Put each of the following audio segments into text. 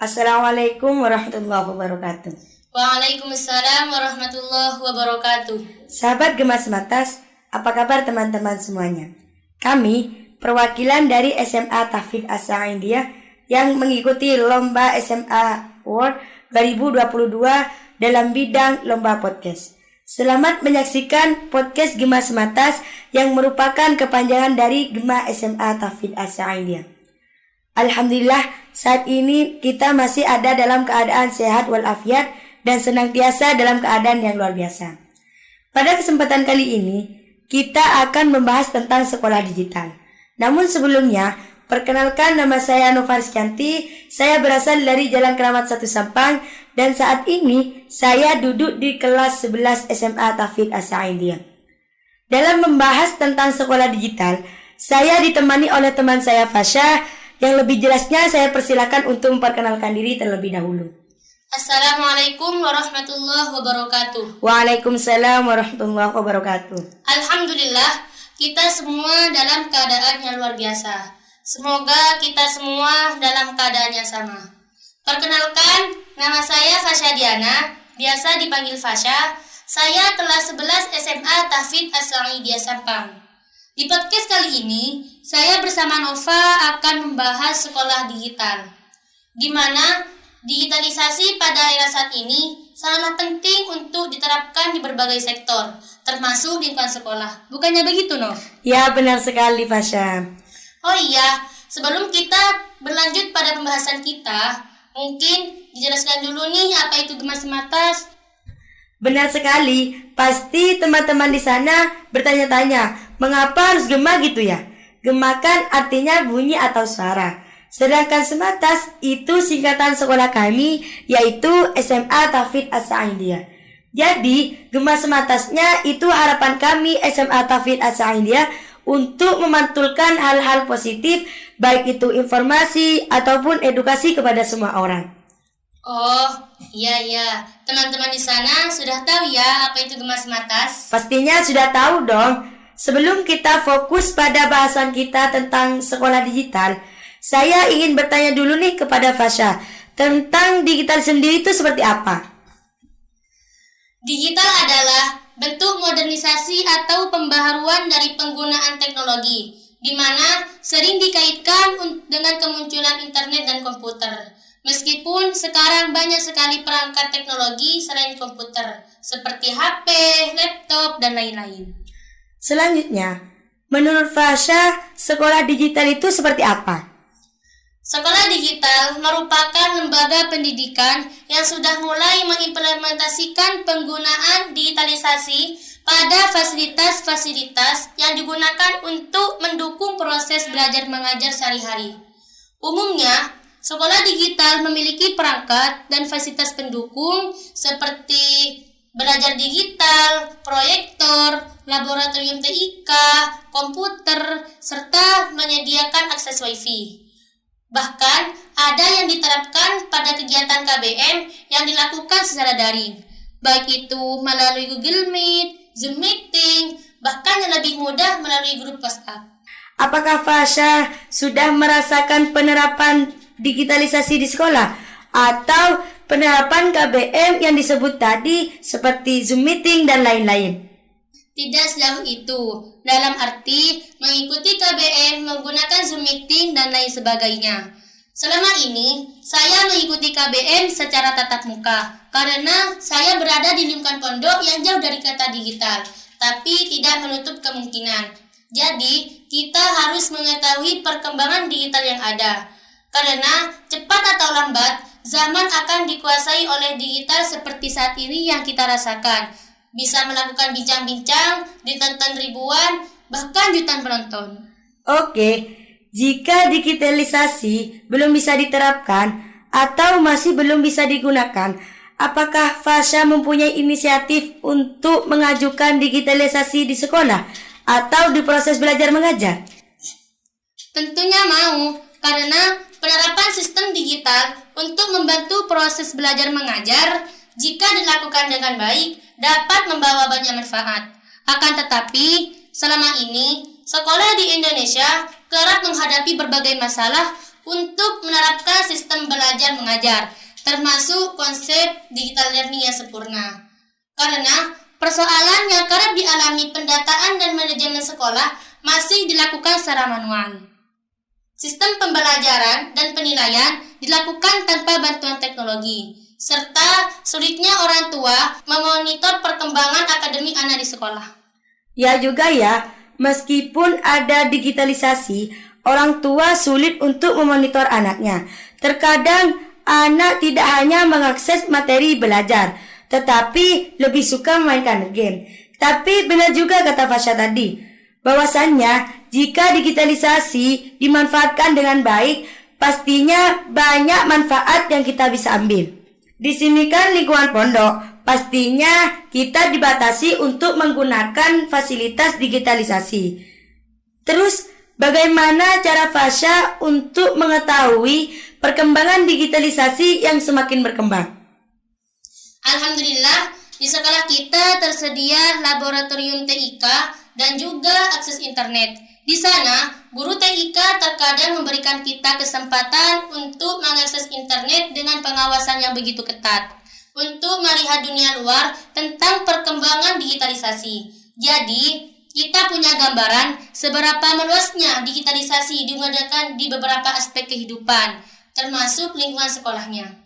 Assalamualaikum warahmatullahi wabarakatuh. Waalaikumsalam warahmatullahi wabarakatuh. Sahabat Gema Sematas, apa kabar teman-teman semuanya? Kami perwakilan dari SMA Tahfidz As-Sa'idiyah yang mengikuti lomba SMA Award 2022 dalam bidang lomba podcast. Selamat menyaksikan podcast Gema Sematas yang merupakan kepanjangan dari Gema SMA Tahfidz As-Sa'idiyah. Alhamdulillah, saat ini kita masih ada dalam keadaan sehat walafiat dan senantiasa dalam keadaan yang luar biasa. Pada kesempatan kali ini, kita akan membahas tentang sekolah digital. Namun sebelumnya, perkenalkan nama saya Nova Rizkyanti, saya berasal dari Jalan Keramat 1 Sampang, dan saat ini saya duduk di kelas 11 SMA Tahfidz As-Sa'idiyah. Dalam membahas tentang sekolah digital, saya ditemani oleh teman saya Fasha. Yang lebih jelasnya saya persilakan untuk memperkenalkan diri terlebih dahulu. Assalamualaikum warahmatullahi wabarakatuh. Waalaikumsalam warahmatullahi wabarakatuh. Alhamdulillah, kita semua dalam keadaan yang luar biasa. Semoga kita semua dalam keadaan yang sama. Perkenalkan, nama saya Fasha Diana, biasa dipanggil Fasha. Saya kelas 11 SMA Tahfidz As-Sa'idiyah Sampang. Di podcast kali ini, saya bersama Nova akan membahas sekolah digital, di mana digitalisasi pada era saat ini sangat penting untuk diterapkan di berbagai sektor, termasuk lingkungan sekolah. Bukannya begitu, Nov? Ya, benar sekali, Fasha. Oh iya, sebelum kita berlanjut pada pembahasan kita, mungkin dijelaskan dulu nih apa itu Gema Sematas. Benar sekali, pasti teman-teman di sana bertanya-tanya, mengapa harus gema gitu ya? Gema kan artinya bunyi atau suara. Sedangkan Sematas itu singkatan sekolah kami, yaitu SMA Tahfidz As-Sa'idiyah. Jadi, Gema Sematasnya itu harapan kami SMA Tahfidz As-Sa'idiyah untuk memantulkan hal-hal positif, baik itu informasi ataupun edukasi kepada semua orang. Oh, iya. Teman-teman di sana sudah tahu ya apa itu Gema Sematas? Pastinya sudah tahu dong. Sebelum kita fokus pada bahasan kita tentang sekolah digital, saya ingin bertanya dulu nih kepada Fasha, tentang digital sendiri itu seperti apa? Digital adalah bentuk modernisasi atau pembaharuan dari penggunaan teknologi, di mana sering dikaitkan dengan kemunculan internet dan komputer. Meskipun sekarang banyak sekali perangkat teknologi selain komputer, seperti HP, laptop, dan lain-lain. Selanjutnya, menurut Fasha, sekolah digital itu seperti apa? Sekolah digital merupakan lembaga pendidikan yang sudah mulai mengimplementasikan penggunaan digitalisasi pada fasilitas-fasilitas yang digunakan untuk mendukung proses belajar mengajar sehari-hari. Umumnya, sekolah digital memiliki perangkat dan fasilitas pendukung seperti belajar digital, proyektor, laboratorium TIK, komputer, serta menyediakan akses WiFi. Bahkan ada yang diterapkan pada kegiatan KBM yang dilakukan secara daring, baik itu melalui Google Meet, Zoom Meeting, bahkan yang lebih mudah melalui grup WhatsApp. Apakah Fasha sudah merasakan penerapan digitalisasi di sekolah atau penerapan KBM yang disebut tadi seperti Zoom Meeting dan lain-lain? Tidak sejauh itu, dalam arti mengikuti KBM menggunakan Zoom Meeting dan lain sebagainya. Selama ini, saya mengikuti KBM secara tatap muka karena saya berada di lingkungan pondok yang jauh dari kata digital, tapi tidak menutup kemungkinan. Jadi, kita harus mengetahui perkembangan digital yang ada. Karena cepat atau lambat, zaman akan dikuasai oleh digital seperti saat ini yang kita rasakan. Bisa melakukan bincang-bincang, ditonton ribuan, bahkan jutaan penonton. Oke, jika digitalisasi belum bisa diterapkan atau masih belum bisa digunakan, apakah Fasha mempunyai inisiatif untuk mengajukan digitalisasi di sekolah atau di proses belajar mengajar? Tentunya mau, karena penerapan sistem digital untuk membantu proses belajar mengajar jika dilakukan dengan baik dapat membawa banyak manfaat. Akan tetapi, selama ini sekolah di Indonesia kerap menghadapi berbagai masalah untuk menerapkan sistem belajar mengajar, termasuk konsep digital learning yang sempurna. Karena persoalan yang kerap dialami pendataan dan manajemen sekolah masih dilakukan secara manual. Sistem pembelajaran dan penilaian dilakukan tanpa bantuan teknologi, serta sulitnya orang tua memonitor perkembangan akademik anak di sekolah. Ya juga ya, meskipun ada digitalisasi, orang tua sulit untuk memonitor anaknya. Terkadang anak tidak hanya mengakses materi belajar, tetapi lebih suka memainkan game. Tapi benar juga kata Fasya tadi, bahwasannya jika digitalisasi dimanfaatkan dengan baik, pastinya banyak manfaat yang kita bisa ambil. Di sini kan lingkungan pondok, pastinya kita dibatasi untuk menggunakan fasilitas digitalisasi. Terus, bagaimana cara Fasya untuk mengetahui perkembangan digitalisasi yang semakin berkembang? Alhamdulillah, di sekolah kita tersedia laboratorium TIK dan juga akses internet. Di sana, guru TIK terkadang memberikan kita kesempatan untuk mengakses internet dengan pengawasan yang begitu ketat, untuk melihat dunia luar tentang perkembangan digitalisasi. Jadi, kita punya gambaran seberapa meluasnya digitalisasi digunakan di beberapa aspek kehidupan, termasuk lingkungan sekolahnya.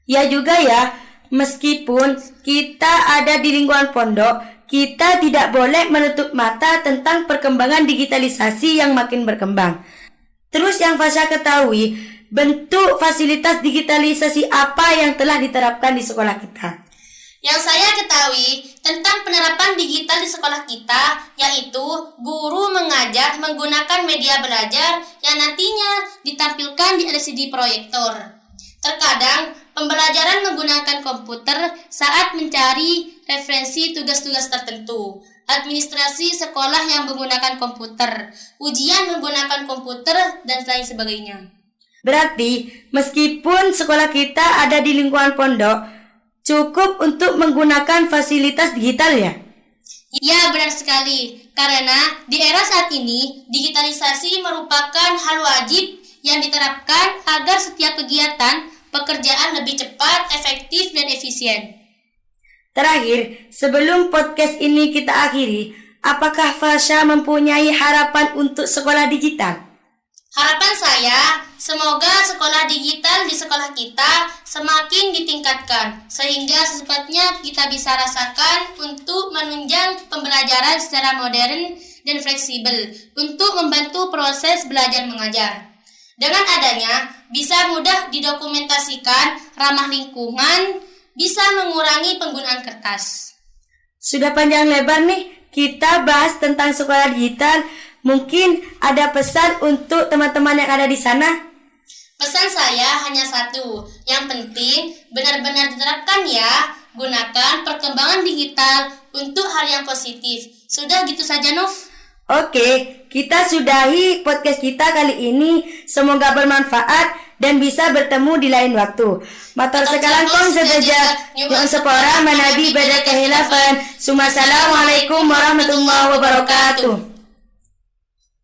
Ya juga ya, meskipun kita ada di lingkungan pondok, kita tidak boleh menutup mata tentang perkembangan digitalisasi yang makin berkembang. Terus yang Fasya ketahui, bentuk fasilitas digitalisasi apa yang telah diterapkan di sekolah kita? Yang saya ketahui tentang penerapan digital di sekolah kita, yaitu guru mengajar menggunakan media belajar yang nantinya ditampilkan di LCD proyektor. Terkadang, pembelajaran menggunakan komputer saat mencari referensi tugas-tugas tertentu, administrasi sekolah yang menggunakan komputer, ujian menggunakan komputer, dan lain sebagainya. Berarti, meskipun sekolah kita ada di lingkungan pondok, cukup untuk menggunakan fasilitas digital ya? Ya, benar sekali. Karena di era saat ini, digitalisasi merupakan hal wajib yang diterapkan agar setiap kegiatan pekerjaan lebih cepat, efektif, dan efisien. Terakhir, sebelum podcast ini kita akhiri, apakah Fasya mempunyai harapan untuk sekolah digital? Harapan saya, semoga sekolah digital di sekolah kita semakin ditingkatkan, sehingga secepatnya kita bisa rasakan untuk menunjang pembelajaran secara modern dan fleksibel untuk membantu proses belajar mengajar. Dengan adanya, bisa mudah didokumentasikan, ramah lingkungan, bisa mengurangi penggunaan kertas. Sudah panjang lebar nih, kita bahas tentang sekolah digital. Mungkin ada pesan untuk teman-teman yang ada di sana? Pesan saya hanya satu, yang penting benar-benar diterapkan ya. Gunakan perkembangan digital untuk hal yang positif. Sudah gitu saja, Nov. Oke, kita sudahi podcast kita kali ini. Semoga bermanfaat dan bisa bertemu di lain waktu. Matur sekalan kong sedaja, nyuwun sepora manabi beda kehilafan. Assalamualaikum warahmatullahi wabarakatuh.